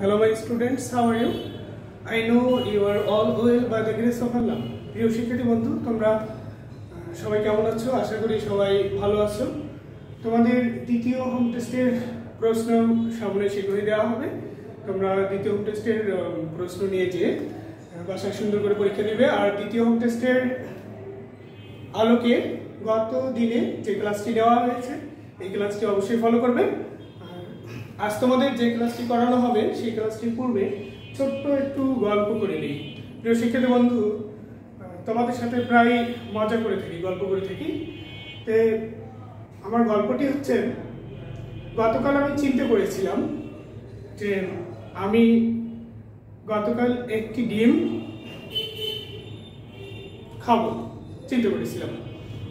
Hello my students, how are you? I know you are all well by the grace of Allah. প্রিয় শিক্ষার্থী বন্ধু, তোমরা সবাই কেমন আছো? আশা করি সবাই ভালো আছো। তোমাদের দ্বিতীয় হোম টেস্টের প্রশ্ন সামনে শীঘ্রই দেওয়া হবে। তোমরা দ্বিতীয় হোম টেস্টের প্রশ্ন নিয়ে যেয়ে বাসায় সুন্দর করে পরীক্ষা দিবে। আর দ্বিতীয় হোম টেস্টের আলোকে গত দিনে যে ক্লাসটি দেওয়া হয়েছে এই ক্লাসটি অবশ্যই ফলো করবে। আজ তোমাদের যে ক্লাসটি করানো হবে সেই ক্লাসটির পূর্বে ছোট্ট একটু গল্প করে নিই। প্রিয় শিক্ষার্থী বন্ধু, তোমাদের সাথে প্রায় মজা করে থাকি, গল্প করে থাকি। তো আমার গল্পটি হচ্ছে, গতকাল আমি চিন্তা করেছিলাম যে আমি গতকাল একটি ডিম খাবো, চিন্তা করেছিলাম।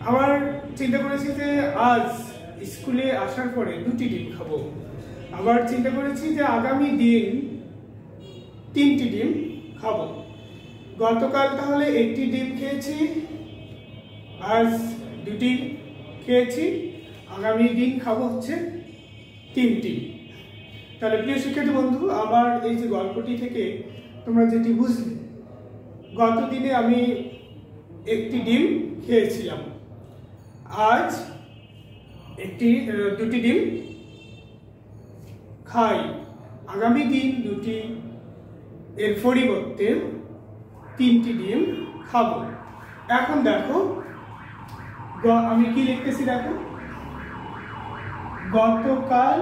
আবার চিন্তা করেছি যে আজ স্কুলে আসার পরে 2টি ডিম খাবো। আবার চিন্তা করেছি যে আগামী দিন 3টি ডিম খাবো। গতকাল তাহলে 1টি ডিম খেয়েছি, আজ 2টি খেয়েছি, আগামী দিন খাবো হচ্ছে 3টি। তাহলে প্রিয় শিক্ষার্থী বন্ধু, আমার এই যে গল্পটি থেকে তোমরা যেটি বুঝলে, গত দিনে আমি 1টি ডিম খেয়েছিলাম, আজ 2টি ডিম খাই, আগামী দিন 2টি এর পরিবর্তে 3টি ডিম খাবো। এখন দেখো আমি কি লিখতেছি, দেখো গতকাল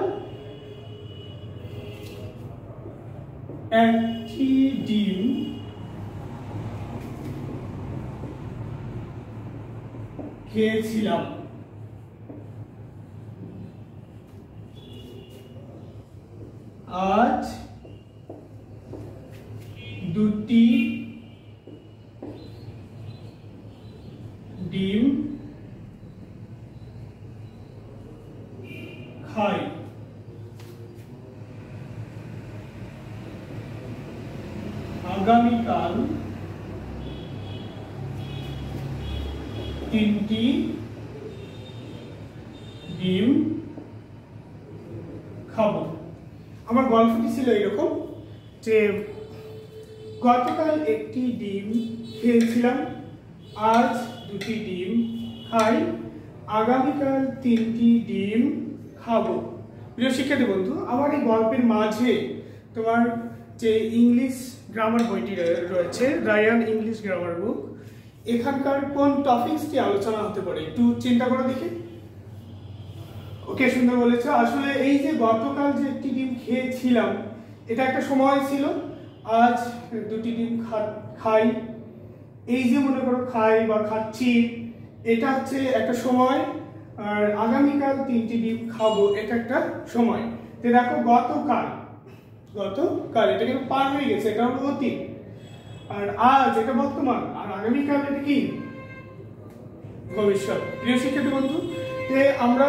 1টি ডিম খেয়েছিলাম, আজ 2টি ডিম খাই, আগামীকাল 3টি ডিম খাবো। আমার গল্পটি ছিল এরকম যে গতকাল 1টি ডিম খেয়েছিলাম, আজ 2টি ডিম খাই, আগামীকাল 3টি ডিম খাবো। প্রিয় শিক্ষার্থী বন্ধু, আমার এই গল্পের মাঝে তোমার যে ইংলিশ গ্রামার বইটি রয়েছে, রায়ান ইংলিশ গ্রামার বুক, এখানকার কোন টপিকসটি আলোচনা হতে পারে একটু চিন্তা করে দেখি। ওকে, সুন্দর বলেছ। আসলে এই যে গতকাল যে 1টি ডিম খেয়েছিলাম, এটা একটা সময় ছিল, আজ 2টি ডিম খাই, এই যে মনে করো খাই বা খাচ্ছি, এটা হচ্ছে একটা সময়। আর আগামীকাল 3টি ডিম খাবো, এটা একটা সময়। তো দেখো গতকাল এটা কিন্তু পার হয়ে গেছে, এটা হলো অতীত। আর আজ এটা বর্তমান, আর আগামীকাল এটা কি ভবিষ্যৎ। প্রিয় শিক্ষার্থী বন্ধু, যে আমরা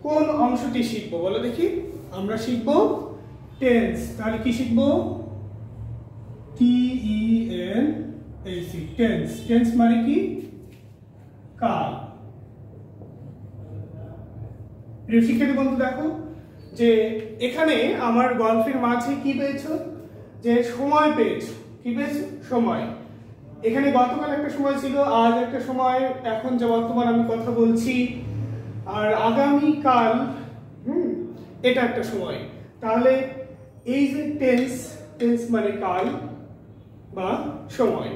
কোন অংশটি শিখবো বলো দেখি? আমরা শিখবো টেন্স। তাহলে কি শিখবো? TENS, tense. টেন্স মানে কি? কাল। প্রিয় শিক্ষার্থী বন্ধু, দেখো যে এখানে আমার গল্পের মাঝে কি পেয়েছো? যে সময় পেয়েছো। কি পেয়েছো? সময়। এখানে গতকাল একটা সময় ছিল, আজ একটা সময়, এখন যে বর্তমান আমি কথা বলছি, আর আগামীকাল এটা একটা সময়। তাহলে এই যে টেন্স মানে কাল বা সময়।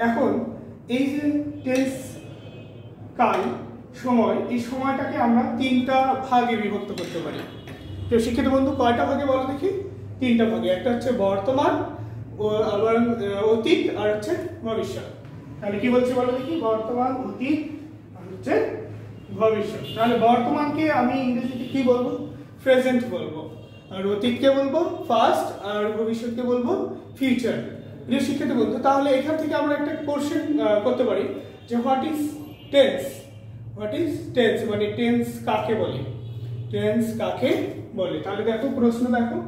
এখন এই যে টেন্স, কাল, সময়, এই সময়টাকে আমরা 3টা ভাগে বিভক্ত করতে পারি। তো শিক্ষিত বন্ধু, কয়টা ভাগে বলো দেখি? 3টা ভাগে। একটা হচ্ছে বর্তমান, আবার অতীত, আর হচ্ছে ভবিষ্যৎ। তাহলে কি বলছি বলো দেখি? বর্তমান, অতীত, আর হচ্ছে ভবিষ্যৎ। তাহলে বর্তমানকে আমি ইংরেজিতে কি বলবো? প্রেজেন্ট বলবো। আর অতীতকে বলবো পাস্ট, আর ভবিষ্যৎকে বলবো ফিউচার। প্রিয় শিক্ষার্থী বন্ধু, তাহলে এখান থেকে আমরা একটা কোশ্চেন করতে পারি যে what is tense? What is tense মানে টেন্স কাকে বলে? টেন্স কাকে বলে? তাহলে দেখো প্রশ্ন, দেখো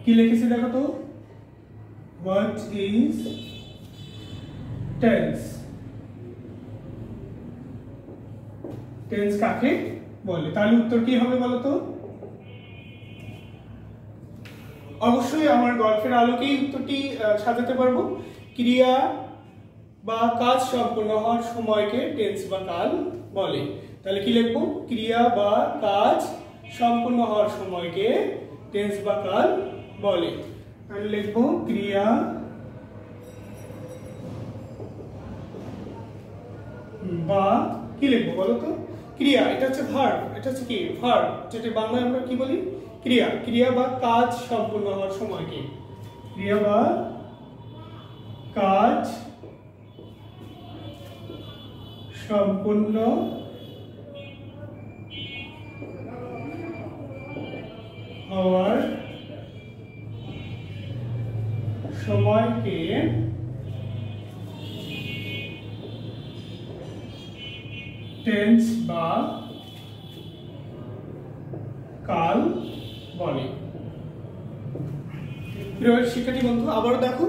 কি লিখেছি, দেখো তো, হোয়াট ইজ টেন্স? টেন্স কাকে বলে? তাহলে উত্তর কি হবে বলো তো? অবশ্যই আমার গল্পের আলোকেই উত্তরটি সাজাতে পারবো। ক্রিয়া বা কাজ সম্পূর্ণ হওয়ার সময়কে টেন্স বা কাল বলে। তাহলে কি লিখবো? ক্রিয়া বা কাজ সম্পূর্ণ হওয়ার সময়কে টেন্স বা কাল বলে। তাহলে লিখবো ক্রিয়া বা কি লিখবো বলো তো? ক্রিয়া, এটা হচ্ছে ভার্ব, এটা হচ্ছে কি ভার্ব, যেটা বাংলায় আমরা কি বলি? ক্রিয়া। ক্রিয়া বা কাজ সম্পূর্ণ হওয়ার সময়কে, ক্রিয়া বা কাজ সম্পূর্ণ হওয়ার সময়কে টেন্স বা কাল বলে। প্রিয় শিক্ষার্থী বন্ধু, আবারও দেখো,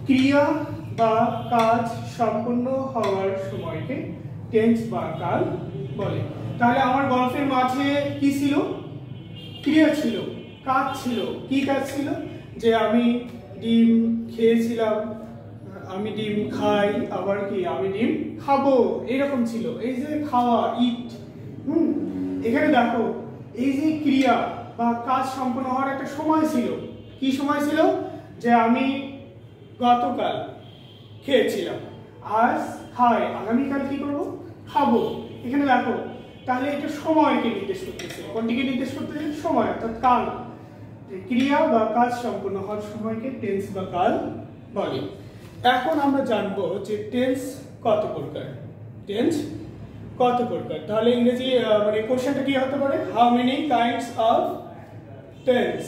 ক্রিয়া বা কাজ সম্পূর্ণ হওয়ার সময়কে টেন্স বা কাল বলে। তাহলে আমার গল্পের মাঝে কি ছিল? ক্রিয়া ছিল, কাজ ছিল। কি কাজ ছিল? যে আমি ডিম খেয়েছিলাম, আমি ডিম খাই, আবার কি আমি ডিম খাবো, এরকম ছিল। এই যে খাওয়া, ইট। এখানে দেখো, এই যে ক্রিয়া বা কাজ সম্পন্ন হওয়ার একটা সময় ছিল। কি সময় ছিল? যে আমি গতকাল খেয়েছিলাম, আজ খাই, আগামীকাল কি করবো? খাবো। এখানে দেখো, তাহলে এটা সময়কে নির্দেশ করতেছে। কোনটিকে নির্দেশ করতেছে? সময়, অর্থাৎ কাল। ক্রিয়া বা কাজ সম্পূর্ণ হওয়ার সময়কে টেন্স বা কাল বলে। এখন আমরা জানবো যে টেন্স কত প্রকার। টেন্স কত প্রকার? তাহলে ইংরেজি মানে কোশ্চেনটা কি হতে পারে? How many kinds of tense?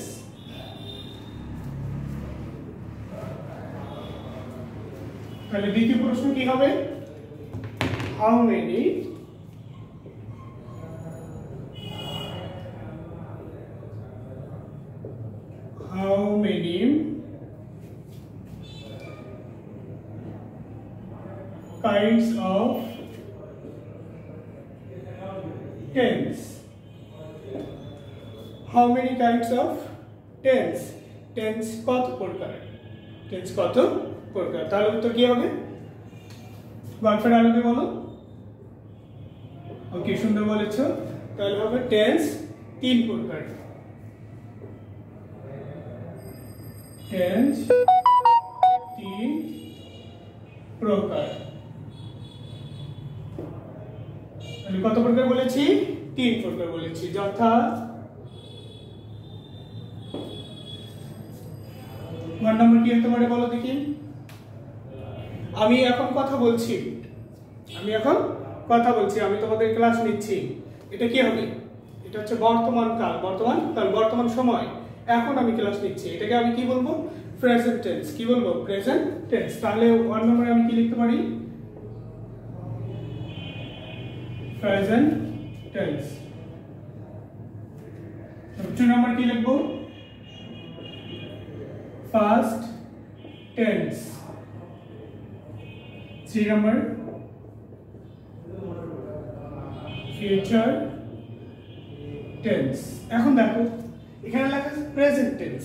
তাহলে দ্বিতীয় প্রশ্ন কি হবে? How many kinds of tense? How many kinds of tense? Tense কত প্রকার? টেন্স কত প্রকার? তাহলে উত্তর কি হবে? গল্পের আলোকে বলো। ওকে, সুন্দর বলেছো। তাহলে হবে টেন্স 3 প্রকার। টেন্স 3 প্রকার। কত প্রকার বলেছি? 3 প্রকার বলেছি। যথা, 1 নম্বর কি হতে পারে বলো দেখি? আমি এখন কথা বলছি, আমি তোমাদের ক্লাস নিচ্ছি। এটা কি হবে? এটা হচ্ছে বর্তমান কাল, বর্তমান সময়। এখন আমি ক্লাস নিচ্ছি, এটাকে আমি কি বলবো? Present tense. কি বলবো? Present tense. তাহলে 1 নম্বরে আমি কি লিখতে পারি? Present tense. 2 নম্বর কি লিখবো? Past tense. 3 নম্বর ফিউচার টেন্স। এখন দেখো, এখানে লেখা আছে প্রেজেন্ট টেন্স।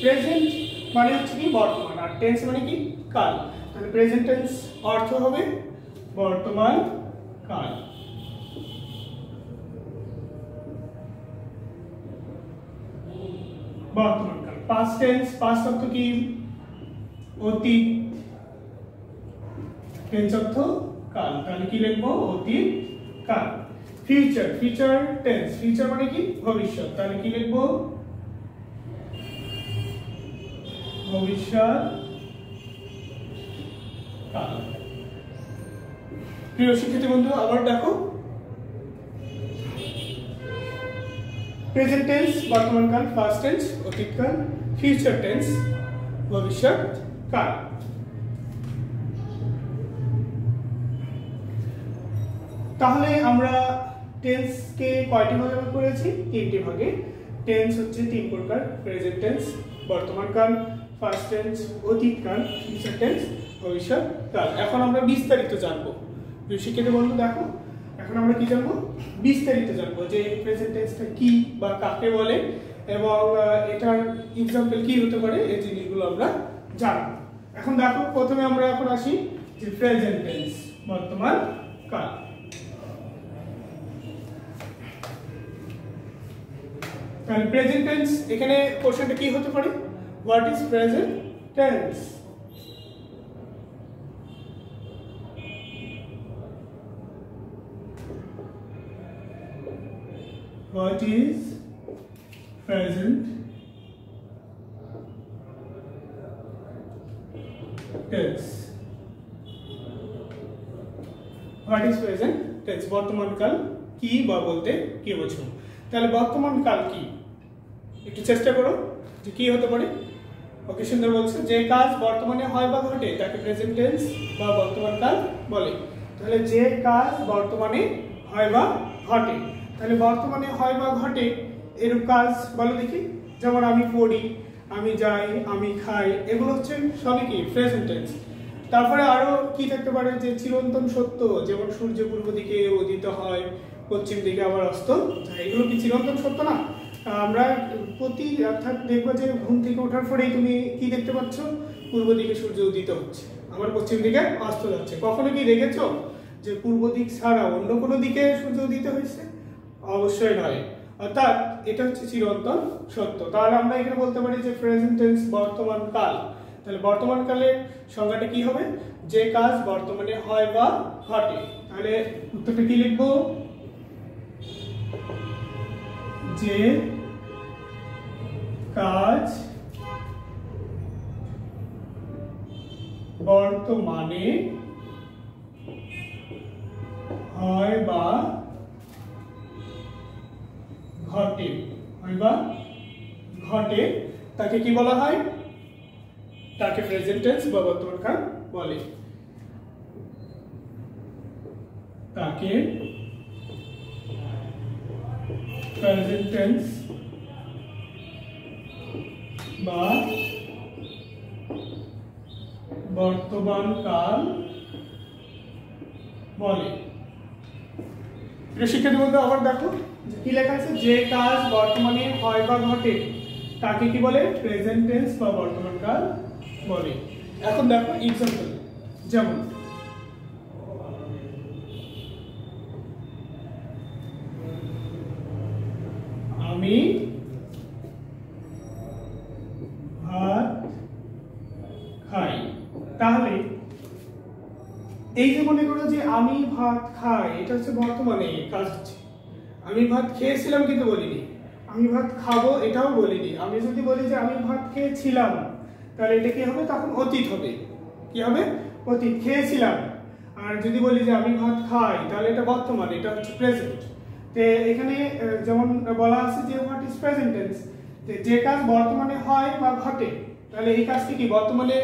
প্রেজেন্ট মানে হচ্ছে কি বর্তমান, আর টেন্স মানে কি কাল। তাহলে প্রেজেন্ট টেন্স অর্থ হবে বর্তমান কাল। বর্তমান কাল। পাস্ট টেন্স, পাস্ট অর্থ কি? অতীত। টেন্স অর্থ কাল। তাহলে কি লিখবো? অতীত কাল। Future tense. ফিউচার মানে কি ভবিষ্যৎ। তাহলে কি লিখবো? ভবিষ্যৎ কাল। প্রিয় শিক্ষার্থী বন্ধু, আবার দেখো, প্রেজেন্ট টেন্স বর্তমান কাল, পাস্ট টেন্স অতীতকাল, ফিউচার টেন্স ভবিষ্যৎ কাল। তাহলে আমরা টেন্সকে কয়টি ভাগে ভাগ করেছি? 3টি ভাগে। টেন্স হচ্ছে 3 প্রকার: প্রেজেন্ট টেন্স বর্তমান কাল, পাস্ট টেন্স অতীত কাল, ফিউচার টেন্স ভবিষ্যৎ কাল। এখন আমরা বিস্তারিত জানবো। শিক্ষার্থী বন্ধু দেখো, এখন আমরা কি জানবো? বিস্তারিত জানবো যে প্রেজেন্ট টেন্সটা কি বা কাকে বলে, এবং এটার এক্সাম্পল কি হতে পারে এই জিনিসগুলো আমরা জানবো। এখন দেখো প্রথমে আমরা এখন আসি যে প্রেজেন্ট টেন্স, বর্তমান কাল। তাহলে প্রেজেন্ট টেন্স, এখানে কোশ্চেনটা কি হতে পারে, what is present tense? What is present tense? What is present tense? বর্তমান কাল কি বা বলতে কি বোঝো? তাহলে বর্তমান কাল কি, একটু চেষ্টা করো যে কি হতে পারে। ওকে, সুন্দর বলছে, যে কাজ বর্তমানে হয় বা ঘটে তাকে প্রেজেন্ট টেন্স বা বর্তমান কাল বলে। তাহলে যে কাজ বর্তমানে হয় বা ঘটে, তাহলে বর্তমানে হয় বা ঘটে এরূপ কাজ বলো দেখি। যেমন আমি পড়ি, আমি যাই, আমি খাই, এগুলো হচ্ছে সবই কি প্রেজেন্ট টেন্স। তারপরে আরো কি থাকতে পারে, যে চিরন্তন সত্য, যেমন সূর্য পূর্ব দিকে উদিত হয়, পশ্চিম দিকে আবার অস্ত যায়, এগুলো কি চিরন্তন সত্য না? আমরা অর্থাৎ দেখবো যে ঘুম থেকে ওঠার পরেই তুমি কি দেখতে পাচ্ছ, পূর্ব দিকে সূর্য উদিত হচ্ছে, আবার পশ্চিম দিকে অস্ত যাচ্ছে। কখনো কি দেখেছো যে পূর্ব দিক ছাড়া অন্য কোনো দিকে সূর্য উদিত হয়েছে? অবশ্যই নয়। অর্থাৎ এটা হচ্ছে চিরন্তন সত্য। তাহলে আমরা এখানে বলতে পারি যে প্রেজেন্ট টেন্স বর্তমান কাল। তাহলে বর্তমান কালের সংজ্ঞাটা কি হবে, যে কাজ বর্তমানে হয় বা ঘটে। তাহলে উত্তরটা কি লিখবো, যে কাজ বর্তমানে হয় বা ঘটে তাকে কি বলা হয়, তাকে প্রেজেন্ট টেন্স বা বর্তমান কাল বলে। তাকে প্রেজেন্ট টেন্স বা বর্তমান কাল বলে। শিক্ষার্থী বন্ধু আবার দেখো কি লেখা আছে, যে কাজ বর্তমানে হয় বা ঘটে তাকে কি বলে, প্রেজেন্ট টেন্স বা বর্তমান কাল বলে। এখন দেখো এক্সাম্পল, যেমন আমি ভাত খাই। তাহলে এই যে মনে করো যে আমি ভাত খাই, এটা হচ্ছে বর্তমানে কাজ হচ্ছে। আমি ভাত খেয়েছিলাম কিন্তু বলিনি, আমি ভাত খাবো এটাও বলিনি। আমি যদি বলি যে আমি ভাত খেয়েছিলাম, তাহলে এটা কি হবে, তখন অতীত হবে। কি হবে, অতীত, খেয়েছিলাম। আর যদি বলি যে আমি ভাত খাই, তাহলে এটা বর্তমান, এটা হচ্ছে প্রেজেন্ট। তো এখানে যেমন বলা আছে যে হোয়াট ইজ প্রেজেন্ট টেন্স, যে কাজ বর্তমানে হয় বা ঘটে, তাহলে এই কাজটি কি বর্তমানে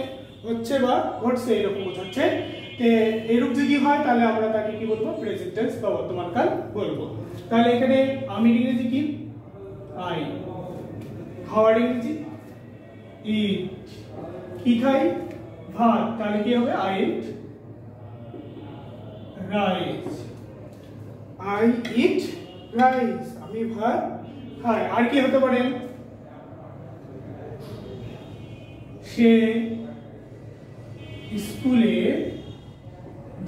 হচ্ছে বা ঘটছে এরকম বোঝাচ্ছে। তো এরূপ যদি হয় তাহলে আমরা তাকে কি বলবো, প্রেজেন্ট টেন্স বা বর্তমান কাল বলবো। তাহলে এখানে আমি ইংরেজি কি, আই, খাওয়ার ইংরেজি ইট, কি খাই, ভাত, তাহলে কি হবে, I eat rice, I eat rice, আমি ভাত খাই। আর কি হতে পারে, সে স্কুলে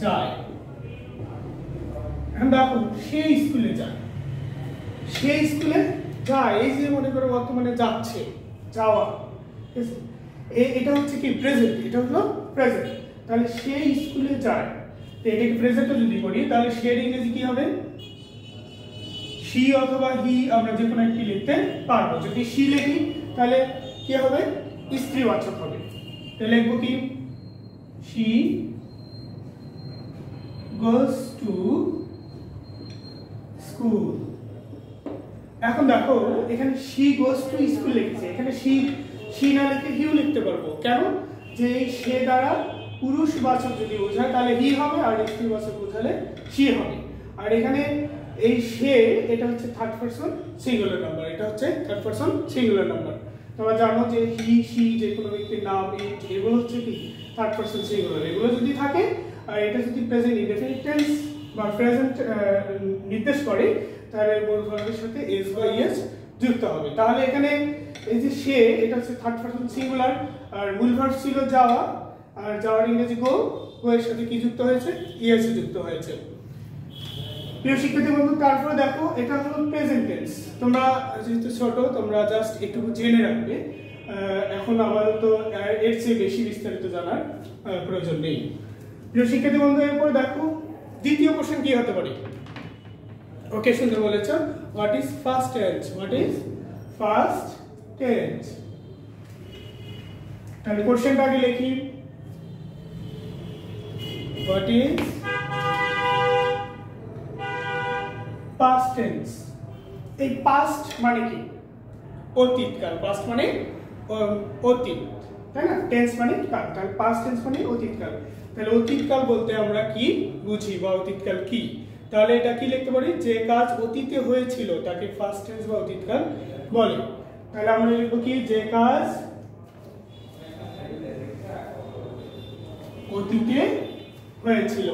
যায়। এখন দেখো সে স্কুলে যায়, সে স্কুলে যায়, এই যে মনে করো বর্তমানে যাচ্ছে, যাওয়া, এটা হচ্ছে কি প্রেজেন্ট, এটা হলো প্রেজেন্ট। তাহলে সে স্কুলে যায়, তো এটাকে প্রেজেন্টে যদি করি তাহলে সে ইংরেজি কি হবে, শি অথবা হি, আমরা যে কোনো একটি লিখতে পারবো। যদি শি লিখি তাহলে কি হবে, স্ত্রীবাচক হবে। তাহলে লিখবো কি, শি গোস টু স্কুল। এখন দেখো এখানে শি গোস টু স্কুল লিখেছে, এখানে শি না লিখে হিউ লিখতে পারবো। কেন, যে সে দ্বারা পুরুষবাচক যদি বোঝায় তাহলে হি হবে, আর স্ত্রীবাচক বোঝালে শি হবে। আর এখানে এই সে, এটা হচ্ছে থার্ড পারসন সিঙ্গুলার নাম্বার, এটা হচ্ছে থার্ড পারসন সিঙ্গুলার নাম্বার। তোমরা জানো যে হি, শি, যে কোনো ব্যক্তির নাম, ইট, এগুলো হচ্ছে কি থার্ড পারসন সিঙ্গুলার। এগুলো যদি থাকে আর এটা যদি প্রেজেন্ট ইনডেফিনিট টেন্স বা প্রেজেন্ট নির্দেশ করে, তাহলে মূল ভার্বের সাথে এস বা ইএস যুক্ত হবে। তাহলে এখানে এই যে সে, এটা হচ্ছে থার্ড পারসন সিঙ্গুলার, আর মূল ভার্ব ছিল যাওয়া, আর যাওয়ার ইংরেজি গো, গো এর সাথে কি যুক্ত হয়েছে? ইএসই যুক্ত হয়েছে। প্রিয় শিক্ষার্থী বন্ধু, তারপরে দেখো এটা হলো প্রেজেন্ট টেন্স। তোমরা যেহেতু ছোট, তোমরা জাস্ট একটু জেনে রাখবে, এখন আপাতত এর চেয়ে বেশি বিস্তারিত জানার প্রয়োজন নেই। প্রিয় শিক্ষার্থী বন্ধু, এরপর দেখো দ্বিতীয় কোশ্চেন কি হতে পারে। ওকে, সুন্দর বলেছ। What is first tense? What is first tense? তাহলে কোশ্চেনটা আগে লিখি। What is past tense? এই পাস্ট মানে কি? অতীতকাল। পাস্ট মানে অতীত, তাই না? টেন্স মানে কাল, তাহলে পাস্ট টেন্স মানে অতীতকাল। তাহলে অতীতকাল বলতে আমরা কি বুঝি বা অতীতকাল কি? তাহলে এটা কি লিখতে পারি? যে কাজ অতীতে হয়েছিল তাকে ফার্স্ট টেন্স বা অতীতকাল বলে। তাহলে আমরা লিখব কি? যে কাজ অতীতে হয়েছিল।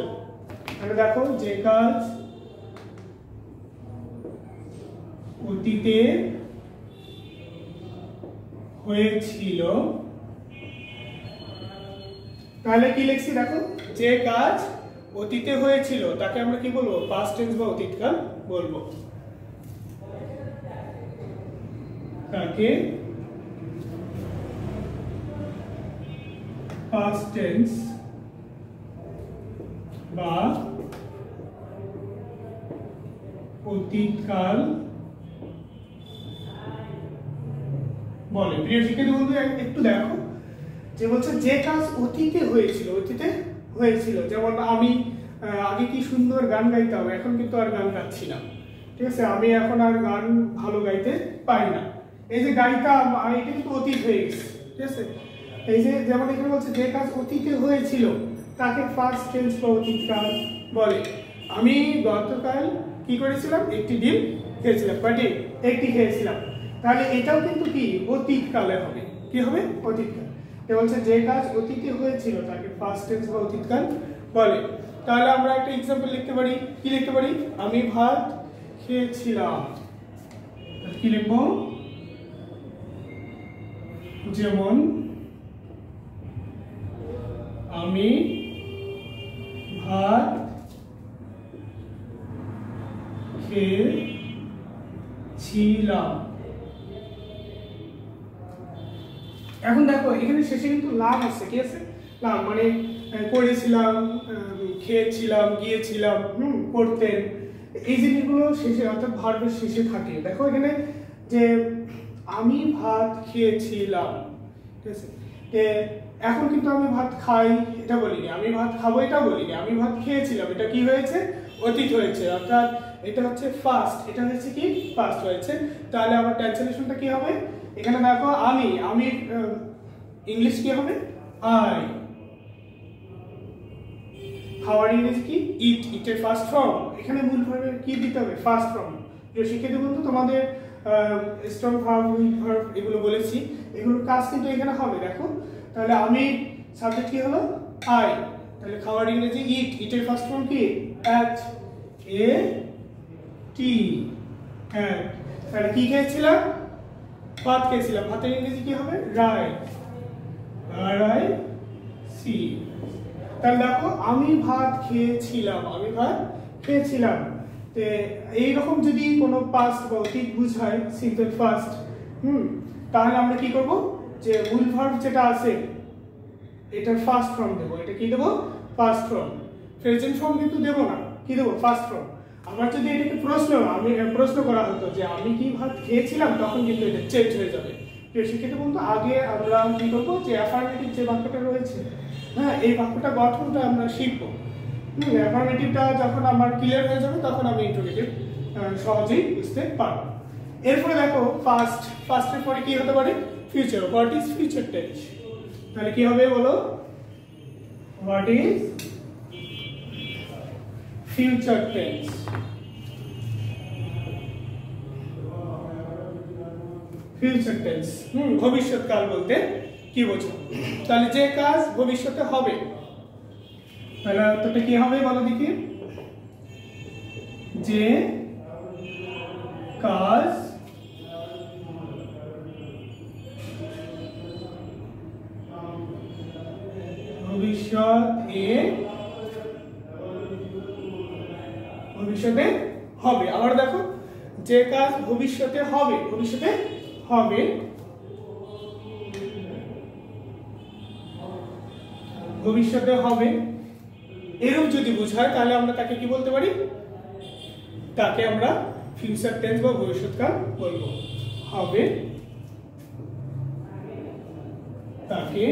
তাহলে দেখো, যে কাজ অতীতে হয়েছিল, তাহলে কি লিখছি দেখো? যে কাজ অতীতে হয়েছিল তাকে আমরা কি বলবো? পাস্ট টেন্স বা অতীতকাল বলবো। তাকে পাস্ট টেন্স বা অতীতকাল বলে। প্রিয় শিক্ষার্থী বন্ধু, একটু দেখো যে বলছে যে কাজ অতীতে হয়েছিল, অতীতে হয়েছিল। যেমন আমি আগে কি সুন্দর গান গাইতাম, এখন কিন্তু আর গান গাচ্ছি না, ঠিক আছে? আমি এখন আর গান ভালো গাইতে পারি না। এই যে গাইতাম, এটা কিন্তু অতীত হয়ে গেছে, ঠিক আছে? এই যে যেমন এখানে বলছে যে কাজ অতীতে হয়েছিল তাকে ফার্স্ট টেন্স বা অতীতকাল বলে। আমি গতকাল কি করেছিলাম? একটি ডিম খেয়েছিলাম, বাটি একটি খেয়েছিলাম। তাহলে এটাও কিন্তু কি অতীতকালে হবে। কি হবে? অতীতকাল। এটা বলছে যে কাজ অতীতে হয়েছিল তাকে ফার্স্ট টেন্স বা অতীতকাল বলে। তাহলে আমরা একটা एग्जांपल লিখতে পারি। কি লিখতে পারি? আমি ভাত খেয়েছিলাম। কি লিখবো? যেমন আমি ভাত খেয়েছিলাম। এখন দেখো এখানে শেষে কিন্তু লাম আছে। কি আছে? লাম মানে করেছিলাম, খেয়েছিলাম, গিয়েছিলাম, করতেন, এই জিনিসগুলো শেষে অর্থাৎ ভার্বের শেষে থাকে। দেখো এখানে যে আমি ভাত খেয়েছিলাম, ঠিক আছে? এখন কিন্তু আমি ভাত খাই এটা বলিনি, আমি ভাত খাবো এটা বলিনি, আমি ভাত খেয়েছিলাম, এটা কি হয়েছে? অতীত হয়েছে, অর্থাৎ এটা হচ্ছে ফার্স্ট, এটা হচ্ছে কি ফার্স্ট হয়েছে। তাহলে আমার ট্রান্সলেশনটা কি হবে? এখানে দেখো আমি ইংলিশ কি হবে? আই। খাওয়ার ইংরেজি কি? ইট, ইটের ফার্স্ট ফর্ম। এখানে মূল ভার্বের কি দিতে হবে? First form. প্রিয় শিক্ষার্থী বন্ধু, তোমাদের স্ট্রং ভার্ব, উইক ভার্ব এগুলো বলেছি, এগুলোর কাজ কিন্তু এখানে হবে। দেখো তাহলে আমি সাবজেক্ট কি হলো? আই। তাহলে খাওয়ার ইংরেজি ইট, ইটের ফার্স্ট ফর্ম কি? এট, এ টি, এট। তাহলে কি খেয়েছিলাম? ভাত খেয়েছিলাম। ভাতের ইংরেজি কি হবে? Right, R I C. তাহলে দেখো আমি ভাত খেয়েছিলাম, আমি ভাত খেয়েছিলাম। এইরকম যদি কোনো পাস্ট বা অতীত বুঝায় সিম্পল ফার্স্ট, তাহলে আমরা কি করব? যে মূল ভার্ব যেটা আছে এটার ফার্স্ট ফর্ম দেবো। এটা কি দেবো? First form. প্রেজেন্ট ফর্ম কিন্তু দেবো না, কি দেবো? First form. আবার যদি এটাকে প্রশ্ন করা হতো যে আমি কি ভাত খেয়েছিলাম, তখন কিন্তু এটা চেঞ্জ হয়ে যাবে। প্রিয় শিক্ষার্থী বন্ধু, আগে আমরা কি করবো? যে অ্যাফার্মেটিভ যে বাক্যটা রয়েছে, হ্যাঁ, এই বাক্যটা গঠনটা আমরা শিখবো। অ্যাফার্মেটিভটা যখন আমার ক্লিয়ার হয়ে যাবে তখন আমি ইন্টারোগেটিভ সহজেই বুঝতে পারবো। এরপরে দেখো ফার্স্টের পরে কি হতে পারে? Future. What is future tense? তাহলে কি হবে বলো? What is future tense? Future tense ভবিষ্যৎকাল বলতে কি বোঝো? তাহলে যে কাজ ভবিষ্যতে হবে, তাহলে অর্থটা কি হবে বলো দেখি? যে কাজ ভবিষ্যতে হবে। আবার দেখো, যে কাজ ভবিষ্যতে হবে, ভবিষ্যতে হবে, ভবিষ্যতে হবে এরূপ যদি বোঝায় তাহলে আমরা তাকে কি বলতে পারি? তাকে আমরা ফিউচার টেন্স বা ভবিষ্যৎকাল বলবো। হবে তাকে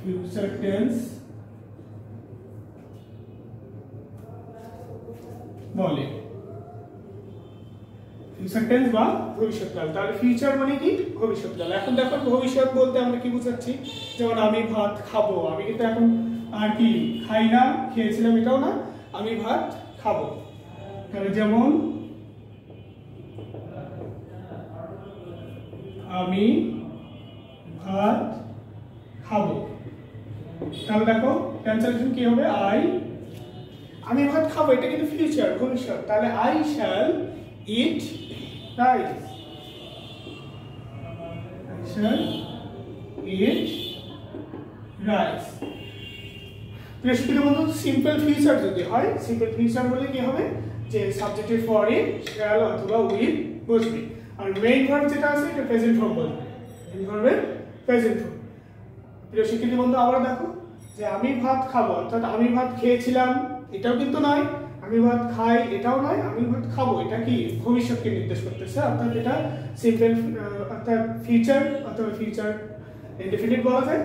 ফিউচার টেন্স বলে, ফিউচার টেন্স বা ভবিষ্যৎকাল। তাহলে ফিউচার মানে কি? ভবিষ্যৎকাল। এখন দেখো ভবিষ্যৎ বলতে আমরা কি বোঝাচ্ছি? যেমন আমি ভাত খাবো, আমি কিন্তু এখন আর কি খাই না, খেয়েছিলাম এটাও না, আমি ভাত খাবো। তাহলে যেমন আমি ভাত খাবো, তাহলে দেখো ট্রান্সলেশন কি হবে? আমি ভাত খাবো, এটা কিন্তু ফিউচার, ভবিষ্যৎ। তাহলে I shall eat rice, I shall eat rice। প্রিয় শিক্ষার্থী বন্ধু, সিম্পল ফিউচার যদি হয়, সিম্পল ফিউচার বলে কি হবে? যে সাবজেক্টের পরে শ্যাল অথবা উইল বসবে, আর মেইন ভার্ব যেটা আছে এটা প্রেজেন্ট ফর্ম বলবে, মেইন ভার্বের প্রেজেন্ট ফর্ম। প্রিয় শিক্ষার্থী বন্ধু, আবার দেখো যে আমি ভাত খাবো, অর্থাৎ আমি ভাত খেয়েছিলাম এটাও কিন্তু নয়, আমি ভাত খাই এটাও নয়, আমি ভাত খাবো এটা কি ভবিষ্যৎকে নির্দেশ করতেছে, অর্থাৎ এটা সিম্পল, অর্থাৎ ফিউচার অথবা ফিউচার ইনডেফিনিট বলা যায়।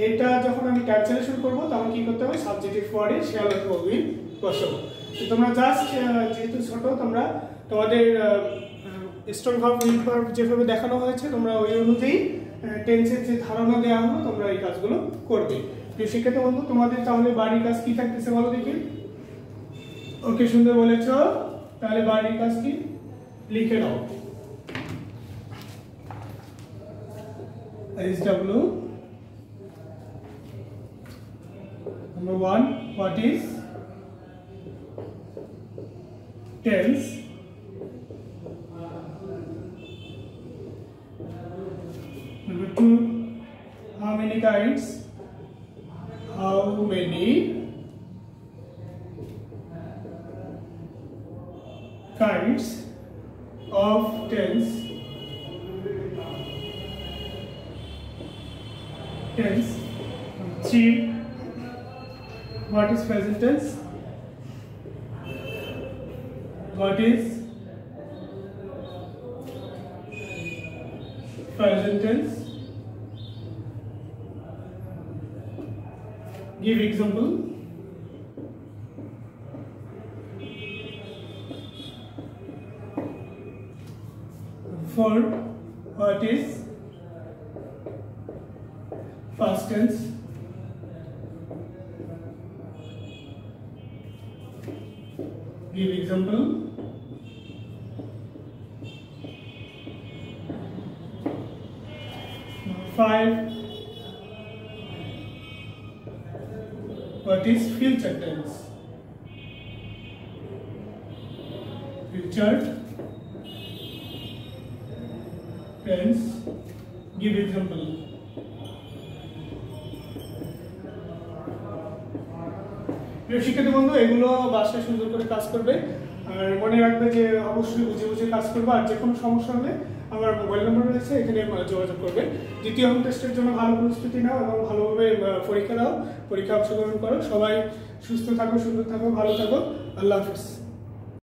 এটা যখন আমি ট্রান্সলেশন করব তখন কি করতে হবে? সাবজেক্টের পরে শ্যাল অথবা উইল বসাবো। তো তোমরা জাস্ট যেহেতু ছোট, তোমরা তোমাদের স্ট্রং ভার্ব, উইক ভার্ব যেভাবে দেখানো হয়েছে তোমরা ওই অনুযায়ী টেন্সের যে ধারণা দেওয়া হলো তোমরা এই কাজগুলো করবে। প্রিয় শিক্ষার্থী বন্ধু, তোমাদের তাহলে বাড়ির কাজ কি থাকতেছে বলো দেখি? ওকে, সুন্দর বলেছ। তাহলে বাড়ির কাজ কি লিখে নাও। SW number 1, what is tense? Number 2, how many kinds? How many kinds of tense? Tense. 3, what is present tense? What is present tense? Give example. 4, what is past tense? Give example. 5, what is future tense? Future tense. Give example. প্রিয় শিক্ষার্থী বন্ধু, এগুলো বাসায় সুন্দর করে কাজ করবে, আর মনে রাখবে যে অবশ্যই বুঝে বুঝে কাজ করবে। আর যে কোনো সমস্যা হলে আমার মোবাইল নাম্বার রয়েছে, এখানে যোগাযোগ করবে। দ্বিতীয় হোম টেস্টের জন্য ভালো প্রস্তুতি নাও এবং ভালোভাবে পরীক্ষা দাও, পরীক্ষা অংশগ্রহণ করো। সবাই সুস্থ থাকো, সুন্দর থাকো, ভালো থাকো। আল্লাহ হাফিজ।